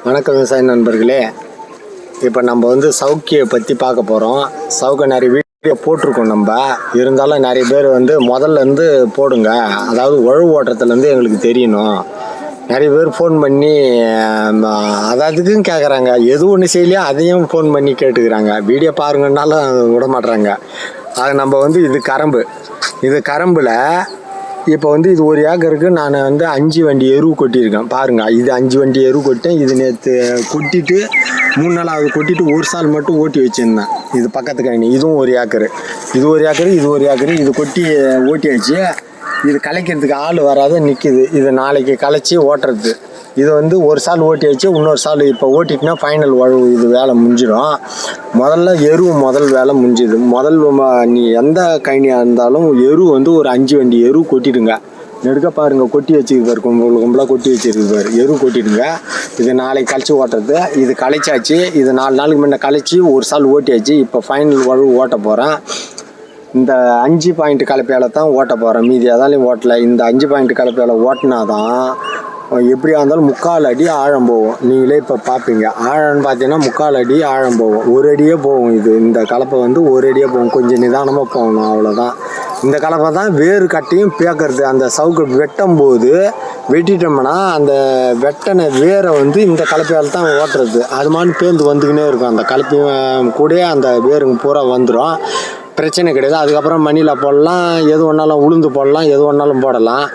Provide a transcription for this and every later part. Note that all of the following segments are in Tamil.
வணக்கம் விவசாய நண்பர்களே. இப்போ நம்ம வந்து சவுக்கியை பற்றி பார்க்க போகிறோம். சவுக்கை நிறைய வீடியோ போட்டிருக்கோம். நம்ம இருந்தாலும் நிறைய பேர் வந்து முதல்ல இருந்து போடுங்க, அதாவது உழவு ஓட்டத்துலேருந்து எங்களுக்கு தெரியணும். நிறைய பேர் ஃபோன் பண்ணி அதுக்கும் கேட்குறாங்க. எது ஒன்று செய்யலையோ அதையும் ஃபோன் பண்ணி கேட்டுக்கிறாங்க. வீடியோ பாருங்கன்னாலும் விட மாட்டுறாங்க. அது நம்ம வந்து இது கரம்பில் இப்போ வந்து இது ஒரு ஏக்கருக்கு நான் வந்து 5 வண்டி எருவு கொட்டியிருக்கேன். பாருங்கள், இது 5 வண்டி எருவு கொட்டேன். இது நேற்று கொட்டிட்டு 3 நாளாவது கொட்டிட்டு ஒரு சால் மட்டும் ஓட்டி வச்சுருந்தேன். இது பக்கத்து கழனி. இதுவும் ஒரு ஏக்கரு, இது கொட்டி ஓட்டி வச்சு இது கலைக்கிறதுக்கு ஆள் வராத நிற்கிது. இது நாளைக்கு கலைச்சி ஓட்டுறது. இது வந்து ஒரு சால் ஓட்டி வச்சு இன்னொரு சால் இப்போ ஓட்டிட்டுனா ஃபைனல் உழவு இது வேலை முடிஞ்சிடும். முதல்ல எருவு வேலை முடிஞ்சுது. நீ எந்த கழனியாக இருந்தாலும் எருவு வந்து ஒரு 5 வண்டி எருவு கொட்டிடுங்க. நெடுக்க பாருங்கள், கொட்டி வச்சுருக்கு கும்பலாக கொட்டி வச்சுருக்கு பாரு. எருவு கொட்டிடுங்க. இது நாளைக்கு கழிச்சி ஓட்டுறது. இது கலைச்சாச்சு. இது 4 நாளுக்கு முன்னே கலைச்சி ஒரு சால் ஓட்டியாச்சு. இப்போ ஃபைனல் உழவு ஓட்ட போகிறேன். இந்த 5 பாயிண்ட் கலப்பையால் தான் ஓட்ட போகிறேன். மீதி எதாலையும் ஓட்டலை. இந்த 5 பாயிண்ட் கலப்பையால் ஓட்டினா தான் எப்படியா இருந்தாலும் 3/4 அடி ஆழம் போகும். நீங்களே இப்போ பார்ப்பீங்க. ஆழம்னு பார்த்தீங்கன்னா 3/4 அடி ஆழம் போகும். ஒரு அடியே போகும். இந்த கலப்பை வந்து ஒரு அடியே போகும். கொஞ்சம் நிதானமாக போகணும், அவ்வளோதான். இந்த கலப்பை தான் வேறு கட்டையும் பேக்கிறது. அந்த சவுக்கு வெட்டும் போது வெட்டிட்டோம்னா அந்த வெட்டனை வேரை வந்து இந்த கலப்பையால் தான் ஓட்டுறது. அது மாதிரி பேர்ந்து வந்துக்கினே இருக்கும். அந்த கலப்பையும் கூட அந்த வேருங்க பூரா வந்துடும். பிரச்சனை கிடையாது. அதுக்கப்புறம் மணியில் போடலாம், எது ஒன்றாலும் உளுந்து போடலாம், எது ஒன்றாலும் போடலாம்.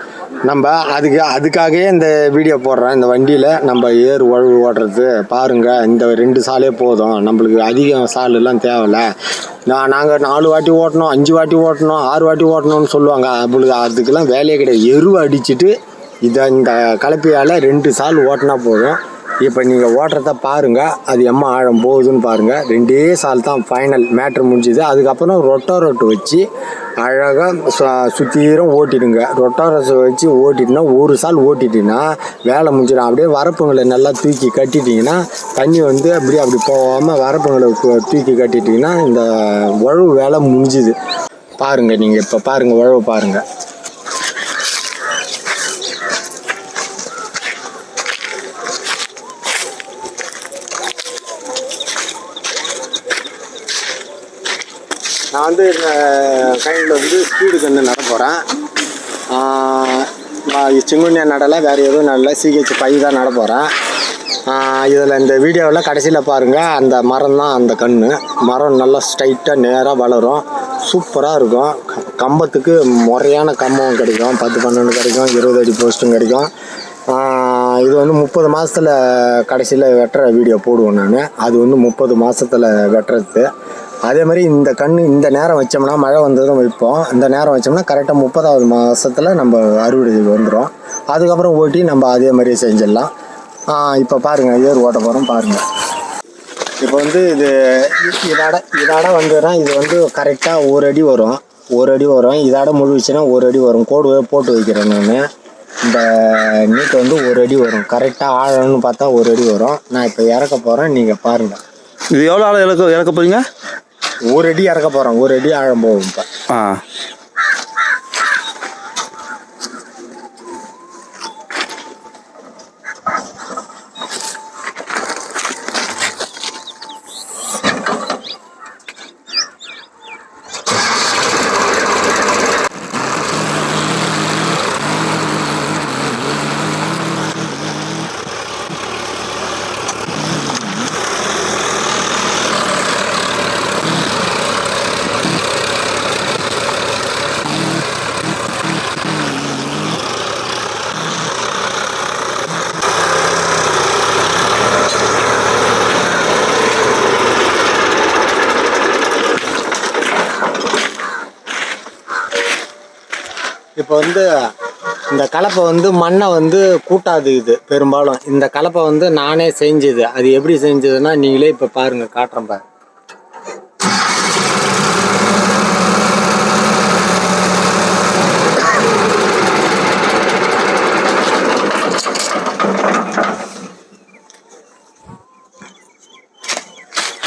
நம்ம அதுக்காகவே இந்த வீடியோ போடுறோம். இந்த வண்டியில் நம்ம ஏறு உழவு ஓட்டுறது பாருங்கள். இந்த 2 சாலே போதும். நம்மளுக்கு அதிகம் சாலெல்லாம் தேவையில்லை. நாங்கள் 4 வாட்டி ஓட்டணும், 5 வாட்டி ஓட்டணும், 6 வாட்டி ஓட்டணும்னு சொல்லுவாங்க. நம்மளுக்கு அதுக்கெல்லாம் வேலையே கிடையாது. எருவு அடிச்சுட்டு இந்த கலப்பையால் 2 சால் ஓட்டினா போதும். இப்போ நீங்கள் ஓட்டுறத பாருங்கள். அது எம்மா ஆழம் போகுதுன்னு பாருங்கள். 2 சால் தான் ஃபைனல் மேட்ரு முடிஞ்சுது. அதுக்கப்புறம் ரொட்டோரோட்டு வச்சு அழகாக சுத்தீரம் ஓட்டிடுங்க. ரொட்டோரோட்டை வச்சு ஓட்டிட்டுனா ஒரு சால் ஓட்டிட்டிங்கன்னா வேலை முடிஞ்சிடும். அப்படியே வரப்புங்களை நல்லா தூக்கி கட்டிட்டிங்கன்னா தண்ணி வந்து அப்படி போகாமல் வரப்புங்களை தூக்கி கட்டிட்டிங்கன்னா இந்த உழவு வேலை முடிஞ்சுது. பாருங்கள், நீங்கள் இப்போ பாருங்கள், உழவு பாருங்கள். நான் வந்து இந்த கைண்டில் வந்து ஸ்பீடு கன்று நட போகிறேன். சிங்குனியா நடலை, வேறு எதுவும் நடலை, சிஹெச் 5 தான் நட போகிறேன். இதில் இந்த வீடியோவில் கடைசியில் பாருங்கள். அந்த மரம் தான் அந்த கன்று. மரம் நல்லா ஸ்ட்ரைட்டாக நேராக வளரும். சூப்பராக இருக்கும். கம்பத்துக்கு முறையான கம்பம் கிடைக்கும். 10-12 கிடைக்கும். 20 அடி போஸ்ட்டும் கிடைக்கும். இது வந்து 30 மாதத்தில் கடைசியில் வெட்டுற வீடியோ போடுவேன் நான். அது வந்து 30 மாதத்தில் வெட்டுறது. அதே மாதிரி இந்த இந்த நேரம் வச்சோம்னா மழை வந்ததும் வைப்போம். இந்த நேரம் வச்சோம்னா கரெக்டாக 30வது மாதத்தில் நம்ம அறுவடை வந்துடும். அதுக்கப்புறம் ஓட்டி நம்ம அதே மாதிரியே செஞ்சிடலாம். இப்போ பாருங்கள், ஏர் ஓட்ட போகிறோம் பாருங்கள். இப்போ வந்து இதாட வந்துடுறேன். இது வந்து கரெக்டாக 1 அடி வரும். இதாட முழுவிச்சுன்னா 1 அடி வரும். கோடு போட்டு வைக்கிறேன் நான். இந்த நீட்டு வந்து 1 அடி வரும். கரெக்டாக ஆழம்னு பார்த்தா 1 அடி வரும். நான் இப்போ இறக்க போகிறேன், நீங்கள் பாருங்கள். இது எவ்வளோ ஆழம் இறக்க போகிறீங்க? 1 அடி இறக்க போகிறோம். 1 அடி ஆழம் போகும் இப்போ. இப்போ வந்து இந்த கலப்பை வந்து மண்ணை வந்து கூட்டாது. இது பெரும்பாலும் இந்த கலப்பை வந்து நானே செஞ்சது. அது எப்படி செஞ்சதுன்னா நீங்களே இப்போ பாருங்கள், காட்டுறேன் பாரு.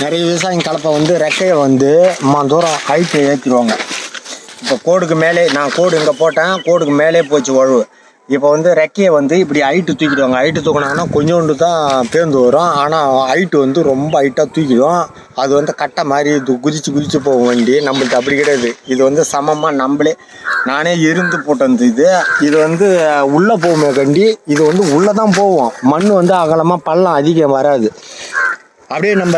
நிறைய விவசாயம் கலப்பை வந்து ரெக்கையை வந்து தூரம் ஹைட்டை ஏற்றிடுவாங்க. இப்போ கோடுக்கு மேலே நான் கோடு இங்கே போட்டேன். கோடுக்கு மேலே போச்சு உழவு. இப்போ வந்து ரெக்கையை வந்து இப்படி ஹைட்டு தூக்கிடுவாங்க. ஹைட்டு தூக்கினாங்கன்னா கொஞ்சோண்டு தான் பேர்ந்து வரும். ஆனால் ஹைட்டு வந்து ரொம்ப ஹைட்டாக தூக்கிடும். அது வந்து கட்டை மாதிரி குதிச்சு போகும் வண்டி. நம்மள்ட்ட அப்படி கிடையாது. இது வந்து சமமாக நானே இருந்து போட்டு வந்து இது வந்து உள்ளே போகுமே கண்டி. இது வந்து உள்ளே தான் போவோம். மண் வந்து அகலமாக பள்ளம் அதிகம் வராது. அப்படியே நம்ம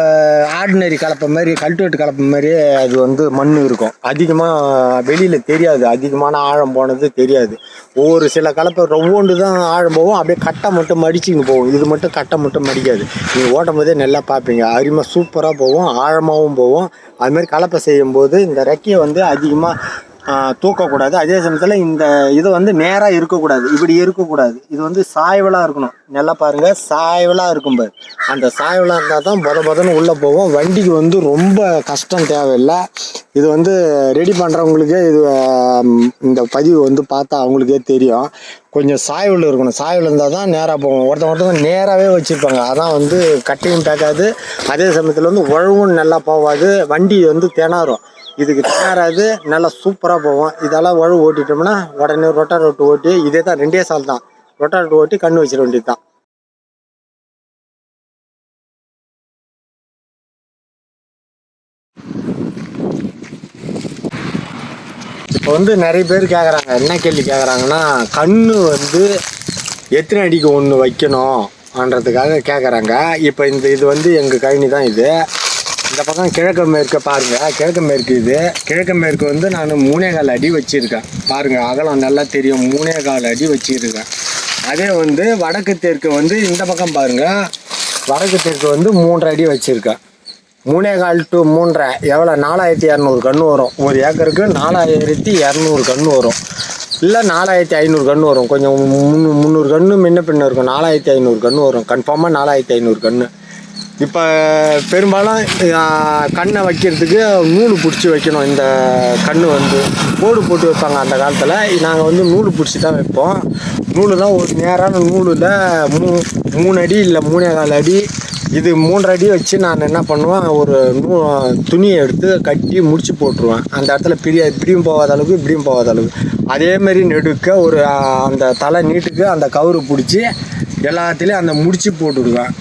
ஆர்டினரி கலப்பை மாதிரி கல்ட்டுவேட் கலப்பை மாதிரி அது வந்து மண் இருக்கும். அதிகமாக வெளியில் தெரியாது. அதிகமான ஆழம் போனது தெரியாது. ஒவ்வொரு சில கலப்பை ரொவ்வோண்டு தான் ஆழம் போகும். அப்படியே கட்டை மட்டும் மடிச்சுன்னு போகும். இது மட்டும் கட்டை மட்டும் மடிக்காது. நீங்கள் ஓட்டும் போதே நல்லா பார்ப்பீங்க. அருமையாக சூப்பராக போகும். ஆழமாகவும் போகும். அதுமாதிரி கலப்பை செய்யும்போது இந்த ரெக்கையை வந்து அதிகமாக தூக்கக்கூடாது. அதே சமயத்தில் இந்த இது வந்து நேராக இருக்கக்கூடாது. இப்படி இருக்கக்கூடாது. இது வந்து சாய்வலாக இருக்கணும். நல்லா பாருங்கள், சாய்வலாக இருக்கும் பாரு. அந்த சாய்வலாக இருந்தால் தான் பொதன்னு உள்ளே போகும். வண்டிக்கு வந்து ரொம்ப கஷ்டம் தேவையில்லை. இது வந்து ரெடி பண்ணுறவங்களுக்கே இது இந்த பதிவு வந்து பார்த்தா அவங்களுக்கே தெரியும். கொஞ்சம் சாய்வில் இருக்கணும். சாய்வில் இருந்தால் தான் நேராக போகும். ஒருத்தவங்க நேராகவே வச்சுருப்பாங்க. அதான் வந்து கட்டையும் பேக்காது. அதே சமயத்தில் வந்து உழவும் நல்லா போகாது. வண்டி வந்து திணறும். இதுக்கு திணறாது, நல்லா சூப்பராக போவோம். இதெல்லாம் உழவு ஓட்டிட்டோம்னா உடனே ரொட்டார் ஓட்டி இதே தான் 2 சால் தான். ரொட்டார் ஓட்டி கண்ணு வச்சிட வேண்டியது தான். இப்போ வந்து நிறைய பேர் கேட்குறாங்க, என்ன கேள்வி கேட்குறாங்கன்னா, கண்ணு வந்து எத்தனை அடிக்கு ஒன்று வைக்கணும்ன்றதுக்காக கேட்குறாங்க. இப்போ இது வந்து எங்கள் கழனி தான். இது இந்த பக்கம் கிழக்கு மேற்கு பாருங்கள். கிழக்கு மேற்கு கிழக்கு மேற்கு வந்து நான் 3.25 அடி வச்சுருக்கேன். பாருங்கள், அகலம் நல்லா தெரியும். 3.25 அடி வச்சுருக்கேன். அதே வந்து வடக்கு தெற்கு வந்து இந்த பக்கம் பாருங்கள். வடக்கு தெற்கு வந்து 3.5 அடி வச்சுருக்கேன். 3.25 to 3.5 எவ்வளோ? 4200 கன்று வரும். ஒரு ஏக்கருக்கு 4200 கன்று வரும். இல்லை 4500 கன்று வரும். கொஞ்சம் 300 கன்று முன்ன பின்ன இருக்கும். 4500 கன்று வரும். கன்ஃபார்மாக 4500 கன்று. இப்போ பெரும்பாலும் கண்ணை வைக்கிறதுக்கு நூல் பிடிச்சி வைக்கணும். இந்த கன்று வந்து போட்டு வைப்பாங்க அந்த காலத்தில். நாங்கள் வந்து நூல் பிடிச்சி தான் வைப்போம். நூல் தான் ஒரு நேரான நூலில் 3 அடி இல்லை 3.25 அடி. இது 3.5 அடி வச்சு நான் என்ன பண்ணுவேன், ஒரு துணியை எடுத்து கட்டி முடிச்சு போட்டுருவேன். அந்த இடத்துல இப்படியும் போகாத அளவுக்கு இப்படியும் போகாத அளவுக்கு. அதேமாரி நெடுக்க ஒரு அந்த தலை நீட்டுக்கு அந்த கவுரு பிடிச்சி எல்லாத்துலேயும் அந்த முடிச்சு போட்டுடுவேன்.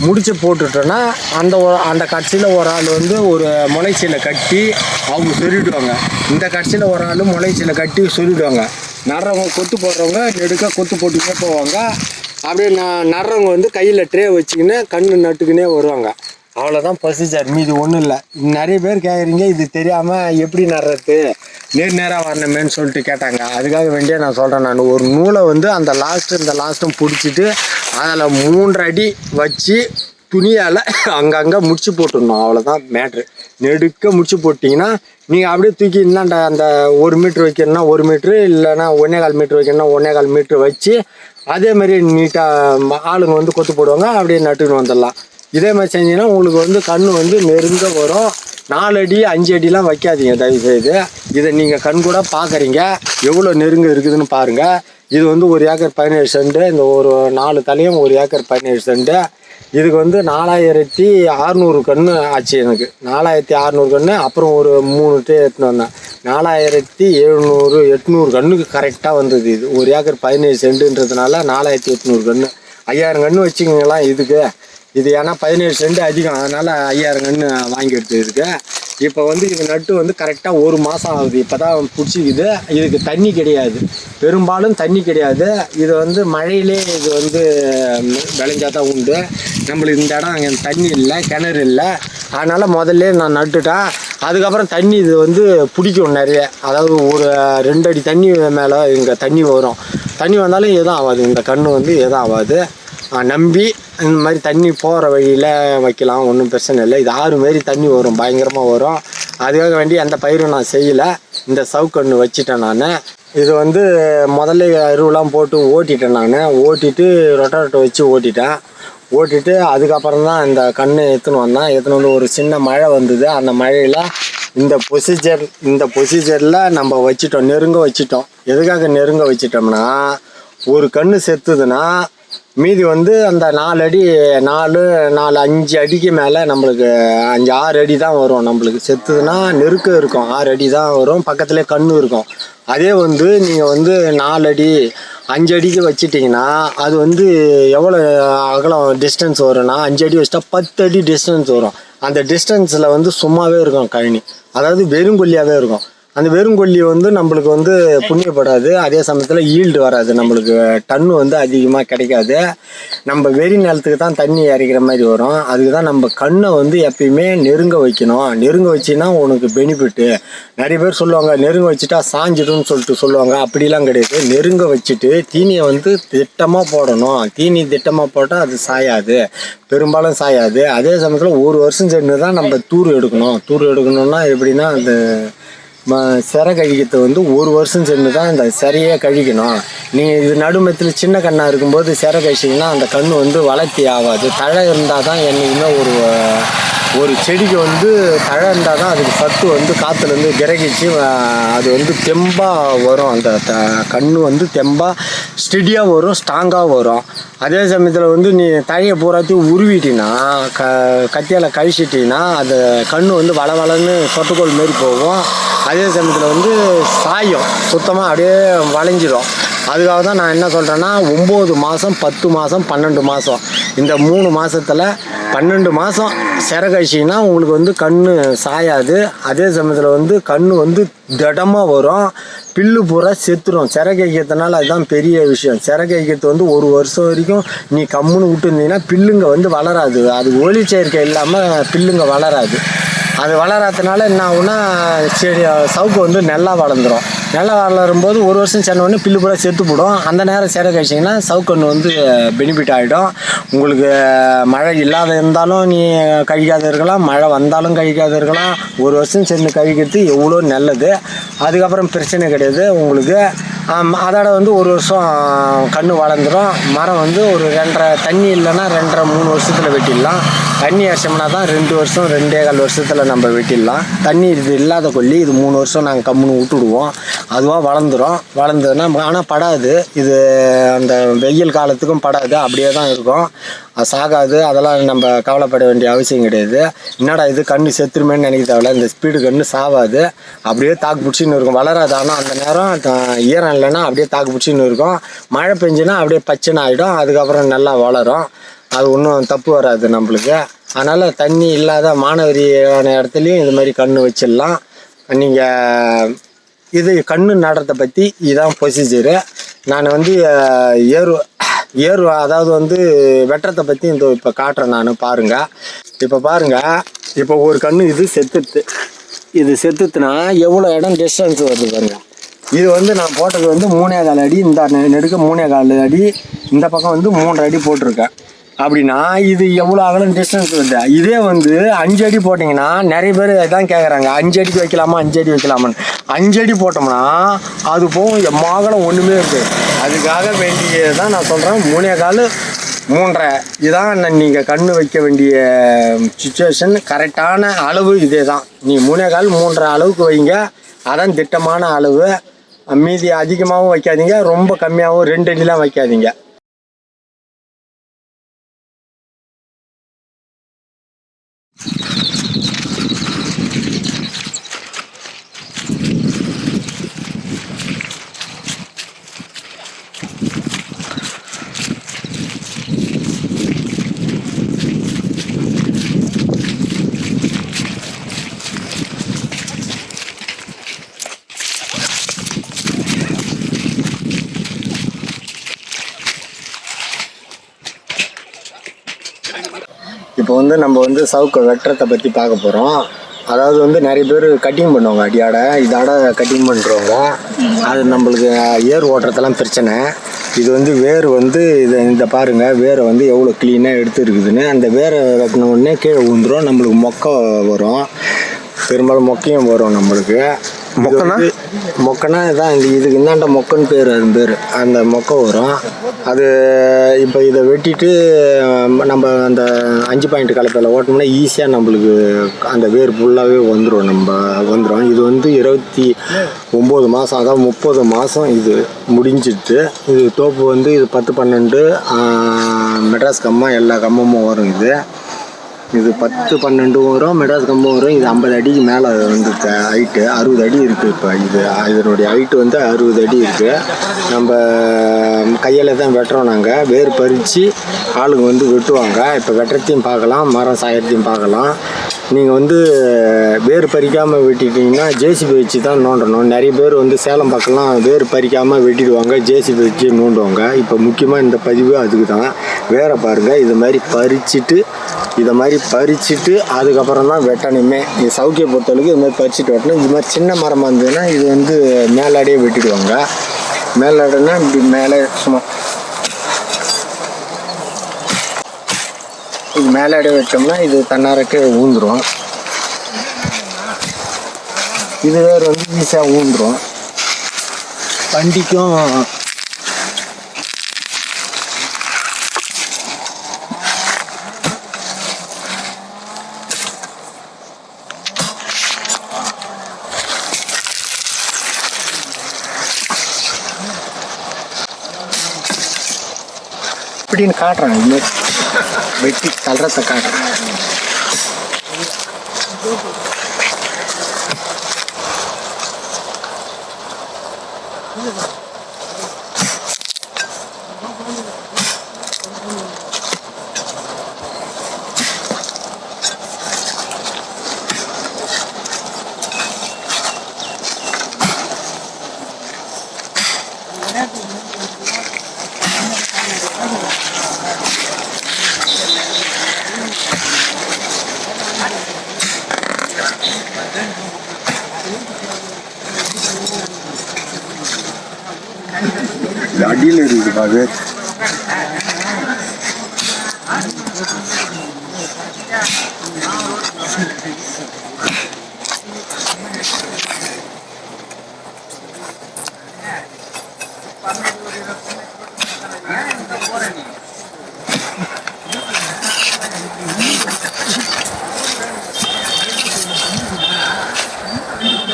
முடிச்சு போட்டுட்டோன்னா அந்த கட்சியில் ஒரு ஆள் வந்து ஒரு முளைச்சீலை கட்டி அவங்க சொல்லிவிடுவாங்க. இந்த கட்சியில் ஒரு ஆள் முளைச்சீலை கட்டி சொல்லிவிடுவாங்க. நடுறவங்க கொத்து போடுறவங்க நெடுக்க கொத்து போட்டுக்கிட்டே போவாங்க. அப்படியே நடுறவங்க வந்து கையில் ட்ரே வச்சுக்கின்னு கண்ணு நட்டுக்கினே வருவாங்க. அவ்வளோதான் ப்ரொசீஜர். மீது ஒன்றும் இல்லை. நிறைய பேர் கேட்குறீங்க, இது தெரியாமல் எப்படி நடுறது, நேராக வரணுமேன்னு சொல்லிட்டு கேட்டாங்க. அதுக்காக வேண்டிய நான் சொல்கிறேன். நான் ஒரு நூலை வந்து அந்த இந்த லாஸ்ட்டும் பிடிச்சிட்டு அதில் 3 அடி வச்சு துணியால் அங்கங்கே முடிச்சு போட்டுடணும். அவ்வளோதான் மேட்ரு. நெடுக்க முடிச்சு போட்டிங்கன்னா நீங்கள் அப்படியே தூக்கி இந்தாண்ட அந்த 1 மீட்ரு வைக்கணும்னா 1 மீட்ரு, இல்லைன்னா 1.25 மீட்ரு வைக்கணும்னா 1.25 மீட்ரு வச்சு அதேமாதிரி நீட்டாக ஆளுங்க வந்து கொத்து போடுவாங்க. அப்படியே நட்டுன்னு வந்துடலாம். இதே மாதிரி செஞ்சீங்கன்னா உங்களுக்கு வந்து கண் வந்து நெருங்க வரும். 4 அடி 5 அடிலாம் வைக்காதீங்க தயவுசெய்து. இதை நீங்கள் கண் கூட பார்க்குறீங்க, எவ்வளோ நெருங்க இருக்குதுன்னு பாருங்கள். இது வந்து 1 ஏக்கர் 17 சென்ட். இந்த ஒரு 4 தலையும் 1 ஏக்கர் 17 சென்ட். இதுக்கு வந்து 4600 கன்று ஆச்சு எனக்கு. 4600 கன்று. அப்புறம் ஒரு 3 டே எடுத்துன்னு வந்தேன். 4700 800 கன்றுக்கு கரெக்டாக வந்தது. இது 1 ஏக்கர் 17 சென்ட்டுன்றதுனால 4800 கன்று. 5000 கன்று வச்சுக்கிங்களாம் இதுக்கு. இது ஏன்னா 17 சென்ட் அதிகம், அதனால் 5000 கன்று வாங்கி எடுத்துருக்கு. இப்போ வந்து இது நட்டு வந்து கரெக்டாக 1 மாதம் ஆகுது. இப்போ தான் பிடிச்சிக்குது. இதுக்கு தண்ணி கிடையாது, பெரும்பாலும் தண்ணி கிடையாது. இது வந்து மழையிலே இது வந்து விளைஞ்சால் தான் உண்டு. நம்மளுக்கு இந்த இடம் அங்கே தண்ணி இல்லை, கிணறு இல்லை. அதனால் முதல்ல நான் நட்டுட்டேன். அதுக்கப்புறம் தண்ணி இது வந்து பிடிக்கும் நிறைய. அதாவது ஒரு 2 அடி தண்ணி மேலே இங்கே தண்ணி வரும். தண்ணி வந்தாலும் எதுவும் ஆகாது. இந்த கன்று வந்து எதுவும் ஆகாது. நம்பி இந்த மாதிரி தண்ணி போகிற வழியில் வைக்கலாம், ஒன்றும் பிரச்சனை இல்லை. இது ஆறு மாரி தண்ணி வரும், பயங்கரமாக வரும். அதுக்காக வேண்டி அந்த பயிரும் நான் செய்யலை. இந்த சவுக்கன்று வச்சுட்டேன் நான். இது வந்து முதல்ல அருவெலாம் போட்டு ஓட்டிட்டேன் நான். ஓட்டிட்டு ரொட்டாவேட்டர் வச்சு ஓட்டிட்டு அதுக்கப்புறம் தான் இந்த கன்று எடுத்துன்னு வந்து ஒரு சின்ன மழை வந்தது. அந்த மழையில் இந்த ப்ரொசீஜரில் நம்ம வச்சிட்டோம், நெருங்க வச்சிட்டோம். எதுக்காக நெருங்க வச்சிட்டோம்னா, ஒரு கன்று செத்துதுன்னா மீதி வந்து அந்த 4 அடி 5 அடிக்கு மேலே நம்மளுக்கு 5-6 அடி தான் வரும். நம்மளுக்கு செத்துதுன்னா நெருக்கம் இருக்கும், 6 அடி தான் வரும். பக்கத்துலேயே கன்று இருக்கும். அதே வந்து நீங்கள் வந்து 4 அடி 5 அடிக்கு வச்சிட்டிங்கன்னா அது வந்து எவ்வளோ அகலம் டிஸ்டன்ஸ் வரும்னா 5 அடி வச்சிட்டா 10 அடி டிஸ்டன்ஸ் வரும். அந்த டிஸ்டன்ஸில் வந்து சும்மாவே இருக்கும் கழனி, அதாவது வெறுங்கொல்லியாகவே இருக்கும். அந்த வெறுங்கொல்லி வந்து நம்மளுக்கு வந்து புண்ணியப்படாது, அதே சமயத்தில் ஈல்டு வராது, நம்மளுக்கு டன்னு வந்து அதிகமாக கிடைக்காது. நம்ம வெறி நிலத்துக்கு தான் தண்ணி இறைக்கிற மாதிரி வரும். அதுக்கு தான் நம்ம கண்ணை வந்து எப்பயுமே நெருங்க வைக்கணும். நெருங்க வச்சின்னா உனக்கு பெனிஃபிட்டு. நிறைய பேர் சொல்லுவாங்க நெருங்க வச்சுட்டா சாஞ்சிடும்னு சொல்லுவாங்க. அப்படிலாம் கிடையாது. நெருங்க வச்சுட்டு தீனியை வந்து திட்டமாக போடணும். தீனி திட்டமாக போட்டால் அது சாயாது, பெரும்பாலும் சாயாது. அதே சமயத்தில் 1 வருஷம் சேர்ந்து தான் நம்ம தூர் எடுக்கணும். தூர் எடுக்கணும்னா எப்படின்னா அந்த சிறை கழிக்கிறது வந்து 1 வருஷம் சென்று தான் அந்த சிறையே கழிக்கணும். நீங்கள் இது நடுமத்தில் சின்ன கண்ணாக இருக்கும்போது சிறை கழிச்சிங்கன்னா அந்த கண் வந்து வளர்த்தி ஆகாது. தழை இருந்தால் தான் என்றைக்குமே ஒரு செடிக்கு வந்து தழை இருந்தால் தான் அதுக்கு சத்து வந்து காற்றுலேருந்து கிரகிச்சு அது வந்து தெம்பாக வரும். அந்த கண் வந்து தெம்பாக ஸ்டெடியாக வரும், ஸ்ட்ராங்காக வரும். அதே சமயத்தில் வந்து நீ தழையை பூராத்தையும் உருவிட்டினா கத்தியால் கழிச்சிட்டின்னா அது கண் வந்து வளவளன்னு சொட்டுக்கோள் மாரி போகும். அதே சமயத்தில் வந்து சாயம் சுத்தமாக அப்படியே வளைஞ்சிடும். அதுக்காக தான் நான் என்ன சொல்கிறேன்னா 9 மாதம் 10 மாதம் 12 மாதம் இந்த 3 மாதத்தில் 12 மாதம் சிறை கழிச்சிங்கன்னா உங்களுக்கு வந்து கண் சாயாது. அதே சமயத்தில் வந்து கண் வந்து திடமாக வரும். பில்லு பூரா செத்துடும். சிறை கைக்கிறதுனால அதுதான் பெரிய விஷயம். சிறை கைக்கிறது வந்து 1 வருஷம் வரைக்கும் நீ கம்முன்னு விட்டுருந்தீங்கன்னா பில்லுங்க வந்து வளராது. அது ஒளி சேர்க்கை இல்லாமல் பில்லுங்க வளராது. அது வளராதனால என்ன ஆகுனா செடி சவுக்கு வந்து நல்லா வளர்ந்துடும். நல்லா வளரும்போது 1 வருஷம் சென்னோடனே பில்லு பூரா செத்து போடும். அந்த நேரம் சிறை கழிச்சிங்கன்னா சவுக்கன்று வந்து பெனிஃபிட் ஆகிடும். உங்களுக்கு மழை இல்லாத இருந்தாலும் நீ கழிக்காத இருக்கலாம், மழை வந்தாலும் கழிக்காத இருக்கலாம். 1 வருஷம் சென்று கழிக்கிறது எவ்வளோ நல்லது. அதுக்கப்புறம் பிரச்சனை கிடையாது உங்களுக்கு. அதோட வந்து 1 வருஷம் கன்று வளர்ந்துடும். மரம் வந்து ஒரு 2.5 தண்ணி இல்லைன்னா 2.5 3 வருஷத்தில் வெட்டிடலாம். தண்ணி அரிச்சோம்னா தான் 2 வருஷம் 2.25 வருஷத்தில் நம்ம வெட்டிடலாம். தண்ணி இது இல்லாத கொல்லி இது 3 வருஷம் நாங்கள் கம்முன்னு விட்டுடுவோம். அதுவாக வளர்ந்துதுன்னா ஆனால் படாது. இது அந்த வெயில் காலத்துக்கும் படாது, அப்படியே தான் இருக்கும். அது சாகாது. அதெல்லாம் நம்ம கவலைப்பட வேண்டிய அவசியம் கிடையாது. என்னடா இது கன்று செத்துருமேன்னு நினைக்க தேவையில்ல. இந்த ஸ்பீடு கன்று சாவாது, அப்படியே தாக்கு பிடிச்சின்னு இருக்கும். வளராது. ஆனால் அந்த நேரம் ஈரம் இல்லைன்னா அப்படியே தாக்கு பிடிச்சின்னு இருக்கும். மழை பெஞ்சுன்னா அப்படியே பச்சைன்னு ஆகிடும். அதுக்கப்புறம் நல்லா வளரும். அது ஒன்றும் தப்பு வராது நம்மளுக்கு. அதனால் தண்ணி இல்லாத மானவரியான இடத்துலையும் இது மாதிரி கன்று வச்சிடலாம். நீங்கள் இது கன்று நடுறதை பற்றி இதுதான் ப்ரொசீஜரு. நான் வந்து ஏறு அதாவது வந்து வெட்டுறதை பற்றி இந்த இப்போ காட்டுறேன் நான். பாருங்கள், இப்போ பாருங்கள், இப்போ ஒரு கன்று இது செத்துத்துனா எவ்வளோ இடம் டிஸ்டன்ஸ் வருது பாருங்கள். இது வந்து நான் போட்டது வந்து 3.25 அடி, இந்த நெடுக்க 3.25 அடி, இந்த பக்கம் வந்து 3 அடி போட்டிருக்கேன். அப்படின்னா இது எவ்வளோ அகலம் டிஸ்டன்ஸ் வருது. இதே வந்து 5 அடி போட்டிங்கன்னா நிறைய பேர் இதான் கேட்குறாங்க, 5 அடிக்கு வைக்கலாமா 5 அடி வைக்கலாமான்னு. 5 அடி போட்டோம்னா அது போகும், எம்மாகலம் ஒன்றுமே இருக்குது. அதுக்காக வேண்டியதான் நான் சொல்கிறேன் 3.25 3.5 இதான் நீங்கள் கன்று வைக்க வேண்டிய சுச்சுவேஷன். கரெக்டான அளவு இதே தான். நீ 3.25 3.5 அளவுக்கு வைங்க, அதான் திட்டமான அளவு. மீதி அதிகமாகவும் வைக்காதீங்க, ரொம்ப கம்மியாகவும் 2 அடிலாம் வைக்காதீங்க. இப்போ வந்து நம்ம வந்து சவுக்கை வெட்டுறதை பற்றி பார்க்க போகிறோம். அதாவது வந்து நிறைய பேர் கட்டிங் பண்ணுவாங்க, இதாட கட்டிங் பண்ணுறவங்க. அது நம்மளுக்கு ஏர் ஓட்டுறதெல்லாம் பிரச்சனை. இது வந்து வேர் வந்து இந்த பாருங்கள், வேரை வந்து எவ்வளோ க்ளீனாக எடுத்துருக்குதுன்னு. அந்த வேரை வெட்டின உடனே கீழே விழுந்துடும், நம்மளுக்கு மொக்கை வரும். பெரும்பாலும் மொக்கையும் வரும் நம்மளுக்கு. மொக்கைனா இதான் இதுக்கு இந்தாண்ட மொக்கைன்னு பேர், அது பேர் அந்த மொக்கை வரும். அது இப்போ இதை வெட்டிட்டு நம்ம அந்த 5 பாயிண்ட் கலப்பையில் ஓட்டோம்னா ஈஸியாக நம்மளுக்கு அந்த வேர் ஃபுல்லாகவே வந்துடும். இது வந்து 29 மாதம், அதாவது 30 மாதம் இது முடிஞ்சிட்டு. இது தோப்பு வந்து இது 10 12 மெட்ராஸ் கம்மா எல்லா கம்மமும் வரும். இது இது 10-12 வரும், மெட்ராஸ் கம்பம் வரும். இது 50 அடிக்கு மேலே வந்து ஹைட்டு 60 அடி இருக்குது. இப்போ இதனுடைய ஹைட்டு வந்து 60 அடி இருக்குது. நம்ம கையில் தான் வெட்டுறோம். நாங்கள் வேர் பறித்து ஆளுங்க வந்து வெட்டுவாங்க. இப்போ வெட்டுறதையும் பார்க்கலாம், மரம் சாயத்தையும் பார்க்கலாம். நீங்கள் வந்து வேர் பறிக்காமல் வெட்டிட்டீங்கன்னா ஜேசிபி வச்சு தான் நோண்டணும். நிறைய பேர் வந்து சேலம் பக்கம்லாம் வேர் பறிக்காமல் வெட்டிடுவாங்க, ஜேசிபி வச்சு நோண்டுவாங்க. இப்போ முக்கியமாக இந்த பதிவு அதுக்கு தான். வேரை பாருங்கள், இது மாதிரி பறிச்சுட்டு அதுக்கப்புறம் தான் வெட்டணுமே. இது சவுக்கியை பொறுத்தளவுக்கு இது மாதிரி பறிச்சுட்டு வெட்டணும். இது மாதிரி சின்ன மரமாக இருந்ததுன்னா இது வந்து மேலாடியே வெட்டிடுவாங்க. மேலாடுனா இப்படி மேலே சும்மா இது மேலாடியே வெட்டோம்னா இது தன்னாரக்கு ஊந்துடும். இது வேறு வந்து ஈஸியாக ஊந்துடும். வண்டிக்கும் இப்படின்னு காட்டுறாங்க. இதுமாதிரி வெட்டி தள்ளுறத காட்டுறேன். அடியில் இருக்குதுப்பா வேர்.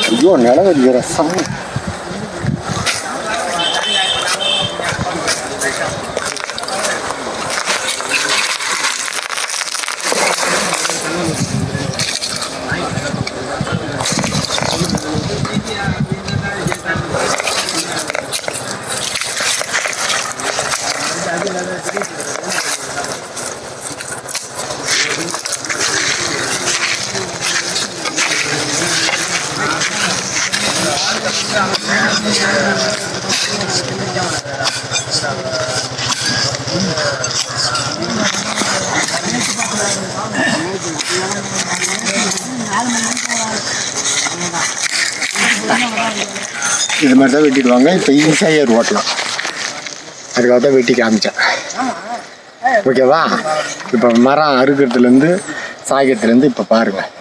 ஐயோ நிலம் இருக்கிற சாமி. இது மாதிரி தான் வெட்டிடுவாங்க. இப்போ ஈஸியாக ஏர் ஓட்டலாம். அதுக்காக தான் வெட்டி காமிச்சேன். ஓகேவா? இப்போ மரம் அறுக்கிறதுலேருந்து சாய்க்கிறதுலேருந்து இப்போ பாருங்கள்.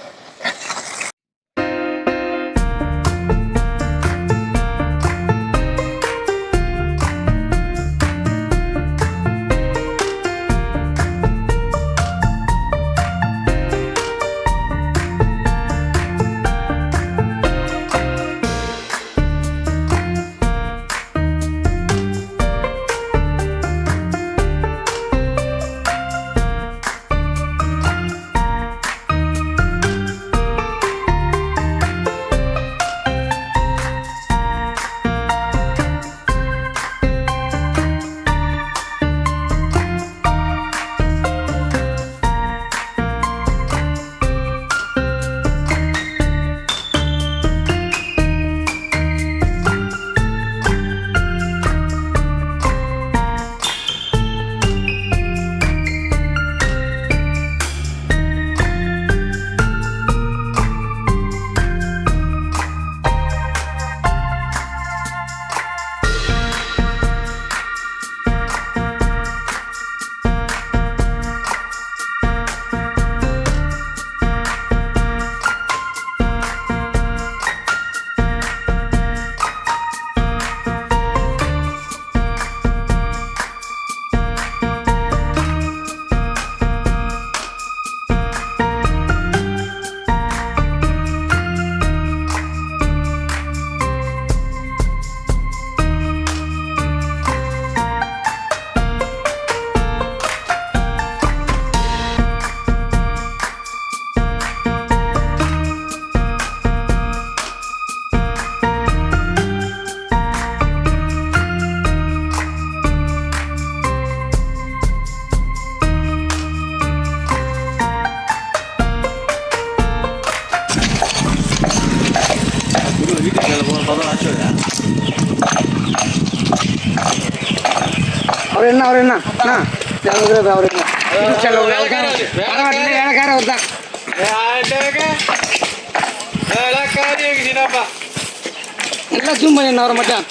எல்லாம் ஜூம் பண்ணி வர மாட்டேன்.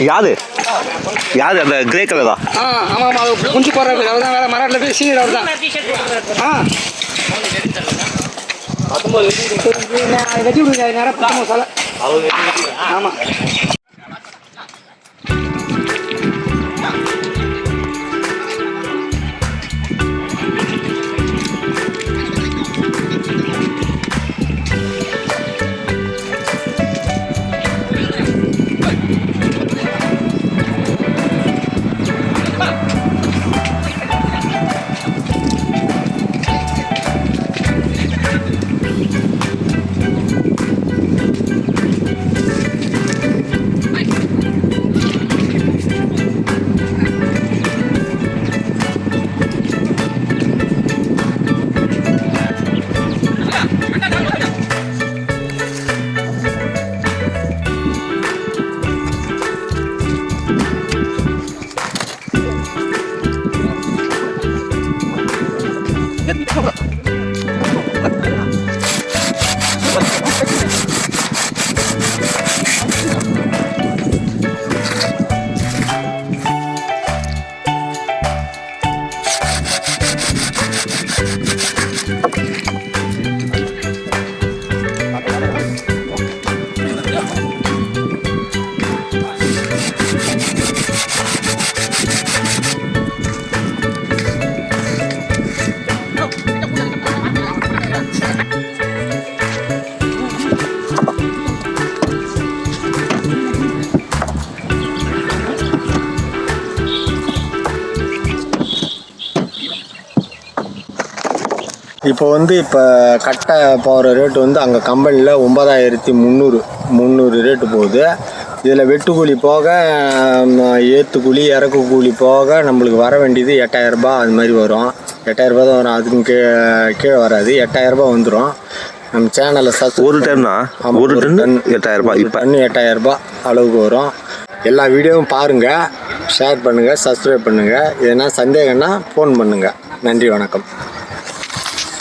யாரு அந்த கிரே கலரா? ஆமாம் அது குஞ்சு போடுறது அவர் தான். வேறு மராட்டில் போய் சீனியர் அவர் தான். வெட்டி விடுங்க நேரம் 19 சாலை. ஆமாம் இப்போ கட்டை போகிற ரேட்டு அங்கே கம்பெனியில் 9300 ரேட்டு போகுது. இதில் வெட்டுக்கூலி போக ஏற்று கூலி இறக்கு கூலி போக நம்மளுக்கு வர வேண்டியது 8000 ரூபாய். அது மாதிரி வரும். 8000 ரூபாய் தான் வரும். அதுக்கும் கீழே வராது. 8000 ரூபாய் வந்துடும். நம்ம சேனலில் ஒரு டன்னா ஒரு டன் 8000 ரூபாய். இப்போ 8000 ரூபாய் அளவுக்கு வரும். எல்லா வீடியோவும் பாருங்கள், ஷேர் பண்ணுங்கள், சப்ஸ்கிரைப் பண்ணுங்கள். எதனா சந்தேகம்னா ஃபோன் பண்ணுங்கள். நன்றி, வணக்கம்.